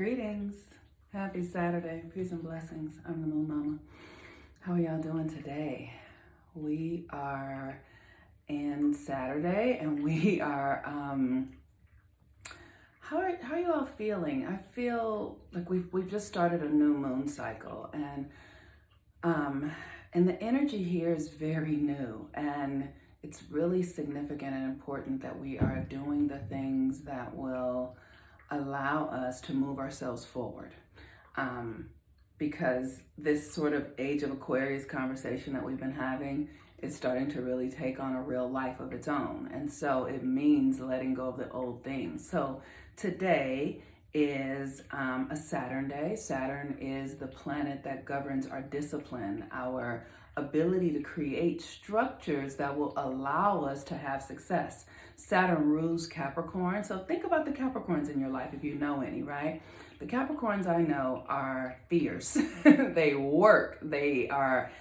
Greetings. Happy Saturday. Peace and blessings. I'm the Moon Mama. How are y'all doing today? We are in Saturday and we are, how are you all feeling? I feel like we've just started a new moon cycle and the energy here is very new, and it's really significant and important that we are doing the things that will allow us to move ourselves forward. Because this sort of age of Aquarius conversation that we've been having is starting to really take on a real life of its own. And so it means letting go of the old things. So today is a Saturn day. Saturn is the planet that governs our discipline, our ability to create structures that will allow us to have success. Saturn rules Capricorn. So think about the Capricorns in your life if you know any, right? The Capricorns I know are fierce. They work. They are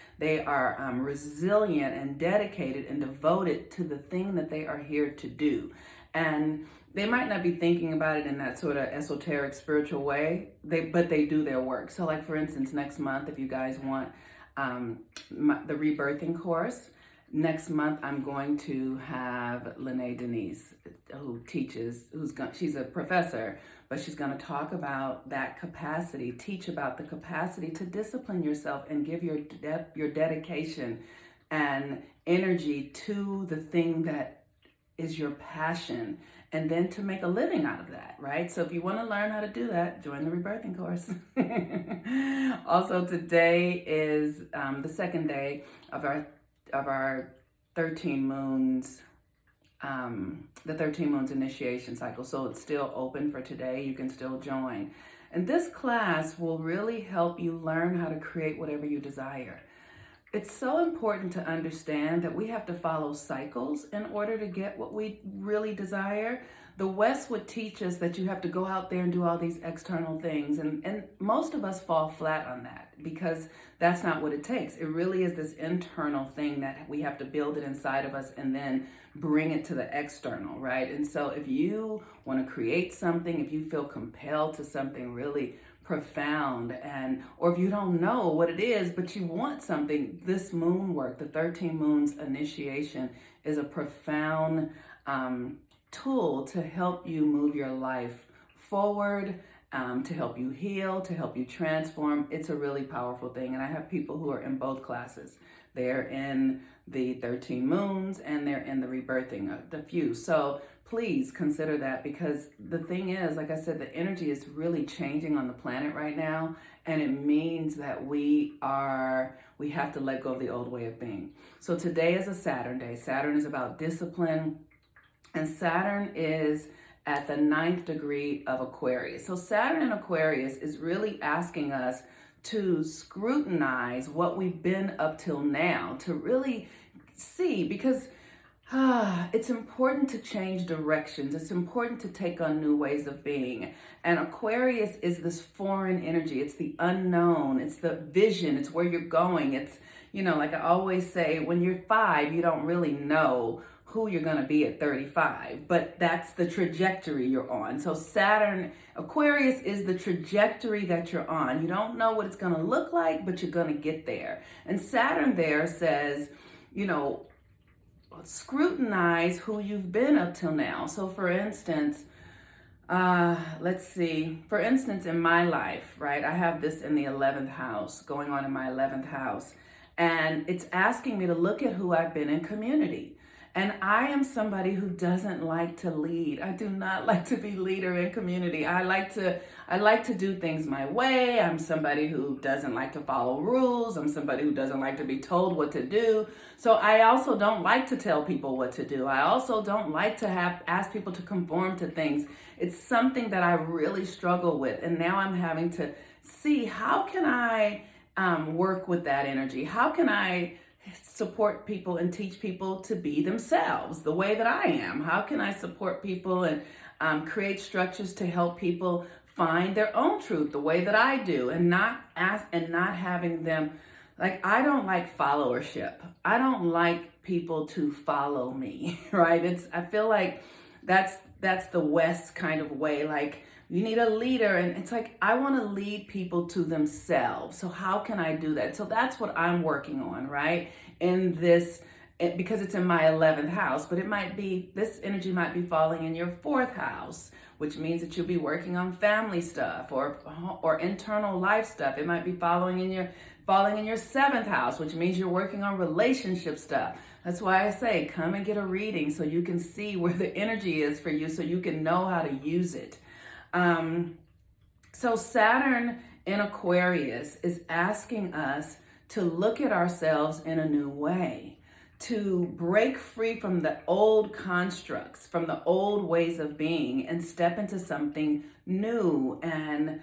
resilient and dedicated and devoted to the thing that they are here to do. And they might not be thinking about it in that sort of esoteric spiritual way, but they do their work. So like for instance, next month, if you guys want the rebirthing course, next month I'm going to have Lene Denise, who teaches, she's a professor, but she's going to talk about that capacity, teach about the capacity to discipline yourself and give your dedication and energy to the thing that is your passion, and then to make a living out of that, right? So if you want to learn how to do that, join the rebirthing course. Also, today is the second day of our 13 moons, the 13 moons initiation cycle. So it's still open for today. You can still join. And this class will really help you learn how to create whatever you desire. It's so important to understand that we have to follow cycles in order to get what we really desire. The West would teach us that you have to go out there and do all these external things. And most of us fall flat on that because that's not what it takes. It really is this internal thing that we have to build it inside of us and then bring it to the external, right? And so if you want to create something, if you feel compelled to something really profound, or if you don't know what it is but you want something, this moon work, the 13 moons initiation, is a profound tool to help you move your life forward, to help you heal, to help you transform. It's a really powerful thing, and I have people who are in both classes. They're in the 13 moons and they're in the rebirthing, the few. So please consider that, because the thing is, like I said, the energy is really changing on the planet right now, and it means that we have to let go of the old way of being. So today is a Saturn day. Saturn is about discipline, and Saturn is at the 9th degree of Aquarius. So Saturn in Aquarius is really asking us to scrutinize what we've been up till now, to really see, because it's important to change directions. It's important to take on new ways of being. And Aquarius is this foreign energy. It's the unknown. It's the vision. It's where you're going. It's, like I always say, when you're 5, you don't really know who you're going to be at 35, but that's the trajectory you're on. So Aquarius is the trajectory that you're on. You don't know what it's going to look like, but you're going to get there. And Saturn there says, scrutinize who you've been up till now. So for instance, let's see, for instance, in my life, right, I have this in the 11th house, going on in my 11th house, and it's asking me to look at who I've been in community. And I am somebody who doesn't like to lead. I do not like to be leader in community. I like to do things my way. I'm somebody who doesn't like to follow rules. I'm somebody who doesn't like to be told what to do. So I also don't like to tell people what to do. I also don't like to ask people to conform to things. It's something that I really struggle with. And now I'm having to see, how can I work with that energy? How can I support people and teach people to be themselves the way that I am? How can I support people and create structures to help people find their own truth the way that I do, and not having them, like, I don't like followership. I don't like people to follow me, right? I feel like that's the West kind of way. Like, You need a leader. And it's like, I want to lead people to themselves. So how can I do that? So that's what I'm working on, right? In this, because it's in my 11th house, but it might be, this energy might be falling in your 4th house, which means that you'll be working on family stuff or internal life stuff. It might be falling in your 7th house, which means you're working on relationship stuff. That's why I say, come and get a reading so you can see where the energy is for you, so you can know how to use it. So Saturn in Aquarius is asking us to look at ourselves in a new way, to break free from the old constructs, from the old ways of being, and step into something new and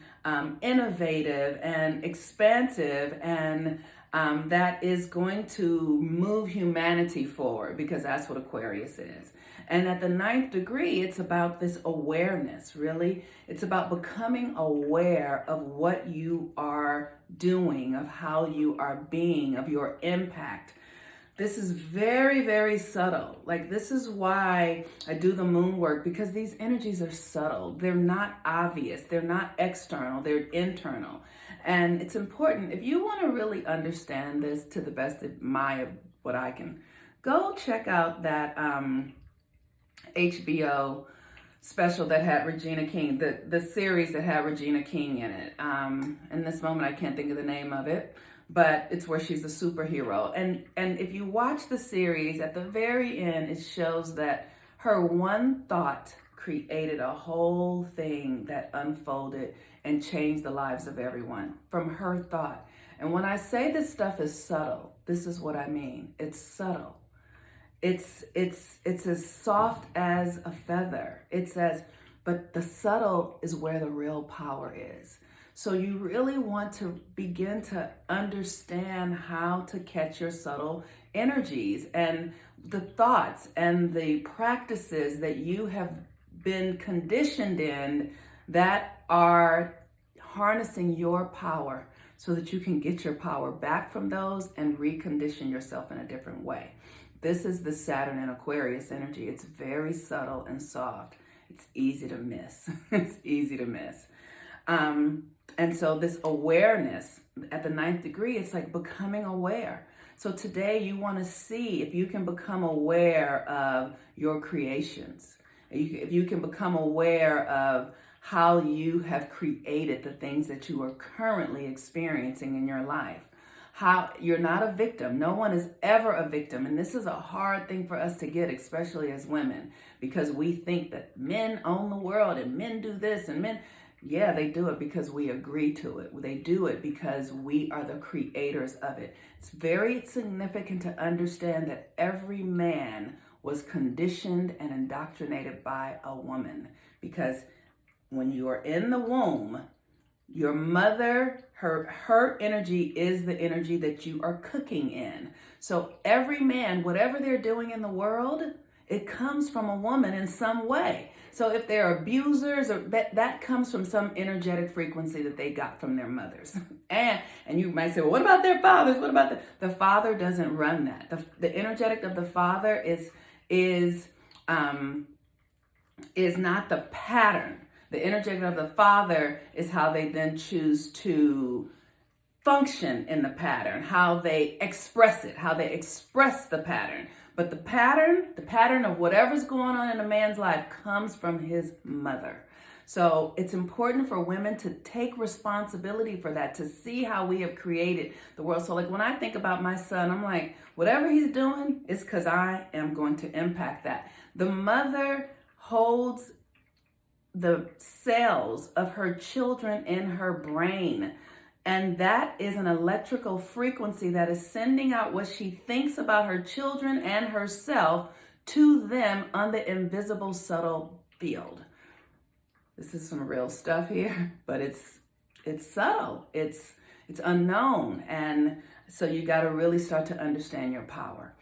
innovative and expansive, and that is going to move humanity forward, because that's what Aquarius is. And at the 9th degree, it's about this awareness, really. It's about becoming aware of what you are doing, of how you are being, of your impact. This is very, very subtle. Like, this is why I do the moon work, because these energies are subtle. They're not obvious. They're not external. They're internal. And it's important, if you want to really understand this to the best of what I can, go check out that HBO special that had Regina King, the series that had Regina King in it. In this moment, I can't think of the name of it, but it's where she's a superhero. And if you watch the series, at the very end, it shows that her one thought created a whole thing that unfolded and changed the lives of everyone from her thought. And when I say this stuff is subtle, this is what I mean. It's subtle. It's as soft as a feather. But the subtle is where the real power is. So you really want to begin to understand how to catch your subtle energies and the thoughts and the practices that you have been conditioned in that are harnessing your power, so that you can get your power back from those and recondition yourself in a different way. This is the Saturn and Aquarius energy. It's very subtle and soft. It's easy to miss. It's easy to miss. And so this awareness at the 9th degree, it's like becoming aware. So today you want to see if you can become aware of your creations. If you can become aware of how you have created the things that you are currently experiencing in your life. How you're not a victim. No one is ever a victim. And this is a hard thing for us to get, especially as women, because we think that men own the world and men do this and men, yeah, they do it because we agree to it. They do it because we are the creators of it. It's very significant to understand that every man was conditioned and indoctrinated by a woman, because when you are in the womb, your mother, her energy is the energy that you are cooking in. So every man, whatever they're doing in the world, it comes from a woman in some way. So if they're abusers, or that comes from some energetic frequency that they got from their mothers. And you might say, well, what about their fathers? What about the father doesn't run that. The energetic of the father is not the pattern. The energetic of the father is how they then choose to function in the pattern, how they express it, how they express the pattern. But the pattern of whatever's going on in a man's life comes from his mother. So it's important for women to take responsibility for that, to see how we have created the world. So like when I think about my son, I'm like, whatever he's doing is because I am going to impact that. The mother holds the cells of her children in her brain. And that is an electrical frequency that is sending out what she thinks about her children and herself to them on the invisible subtle field. This is some real stuff here, but it's subtle. It's unknown. And so you got to really start to understand your power.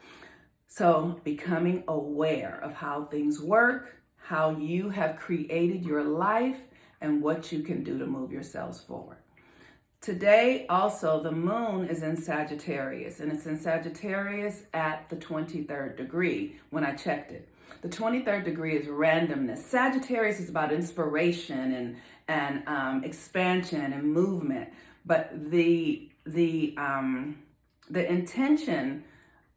So becoming aware of how things work, how you have created your life, and what you can do to move yourselves forward. Today, also, the moon is in Sagittarius, and it's in Sagittarius at the 23rd degree when I checked it. The 23rd degree is randomness. Sagittarius is about inspiration expansion and movement. But the intention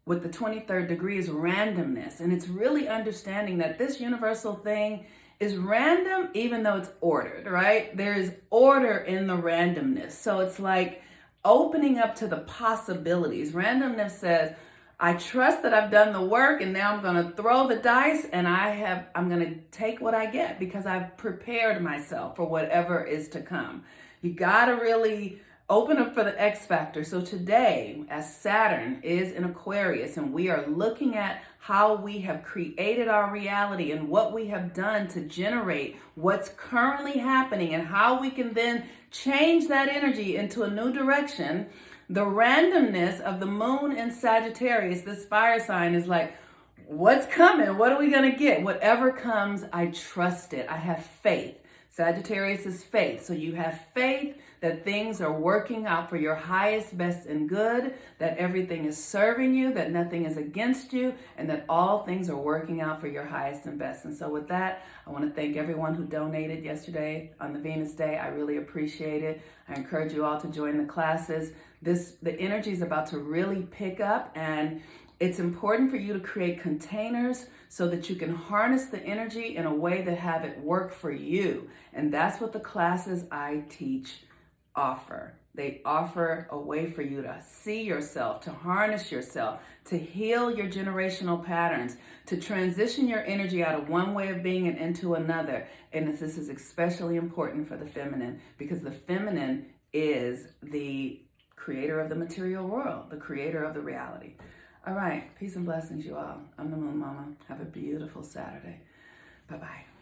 with the 23rd degree is randomness. And it's really understanding that this universal thing is random, even though it's ordered, right? There is order in the randomness. So it's like opening up to the possibilities. Randomness says, I trust that I've done the work, and now I'm going to throw the dice, and I'm going to take what I get because I've prepared myself for whatever is to come. You got to really open up for the X factor. So today, as Saturn is in Aquarius, and we are looking at how we have created our reality and what we have done to generate what's currently happening and how we can then change that energy into a new direction. The randomness of the moon in Sagittarius, this fire sign, is like, what's coming? What are we going to get? Whatever comes, I trust it. I have faith. Sagittarius is faith. So you have faith that things are working out for your highest, best, and good, that everything is serving you, that nothing is against you, and that all things are working out for your highest and best. And so with that, I want to thank everyone who donated yesterday on the Venus Day. I really appreciate it. I encourage you all to join the classes. The energy is about to really pick up, and it's important for you to create containers so that you can harness the energy in a way that have it work for you. And that's what the classes I teach offer. They offer a way for you to see yourself, to harness yourself, to heal your generational patterns, to transition your energy out of one way of being and into another. And this is especially important for the feminine, because the feminine is the creator of the material world, the creator of the reality. All right, peace and blessings, you all. I'm the Moon Mama. Have a beautiful Saturday. Bye-bye.